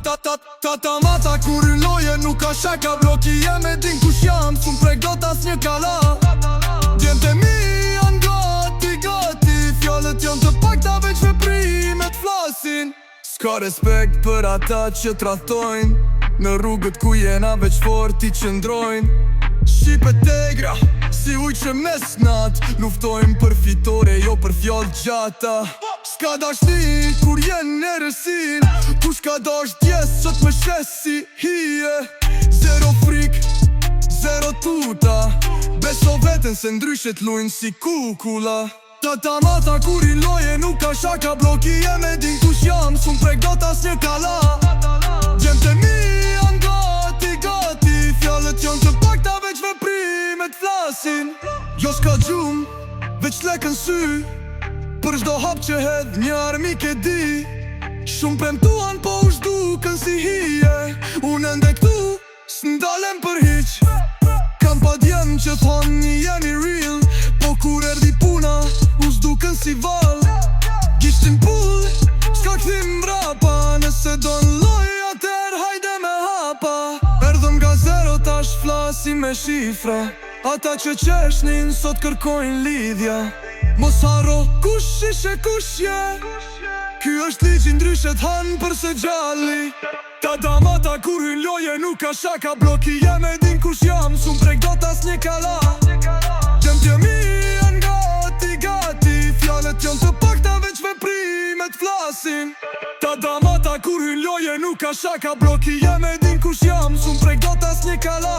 Ta mata kur yn loje nuk ka shaka bloki jeme din kush jam Sun pregdot as një kala Djente mi janë gati Fjallët janë të pakta veç veprimet flasin S'ka respekt për ata që trahtojnë Në rrugët ku jena veç fort i qëndrojnë Shqipe tegra, si uj që mes nat Luftojmë për fitore, jo për fjallë gjata S'ka dashni kur jenë në rësin Kush ka dash djes që t'me shesi hije Zero frik, zero tuta Beso veten se ndryshet lujnë si kukula Ta mata kur i loje nuk ka shaka bloki jeme din kush jam Sun pregdot as një kala Gjemte mi janë gati Fjallët janë të pakta veç veprimet flasin Jo s'ka gjum, veç lekën sy Për shdo hap që hedh një armik e di Shumë premtuan po u shduken si hije Unë ende këtu s'ndalem për hiq Kam pa djem që thon një jeni real Po kur erdi puna u s'duken si val Gishtin pull, s'ka këthim mrapa Nëse don loj atër hajde me hapa Erdhëm nga zero tash flasi me shifra Ata që qeshnin sot kërkojnë lidhja Mos haro kush ishe kush je Ky është ligji ndryshet han përse gjalli Ta mata kur hyn loje nuk ka shaka bloki jeme din kush jam Sun pregdot as një kala Gjemtje mi janë gati Fjallët janë të pakta veç veprimet flasin Ta mata kur hyn loje nuk ka shaka bloki jeme din kush jam Sun pregdot as një kala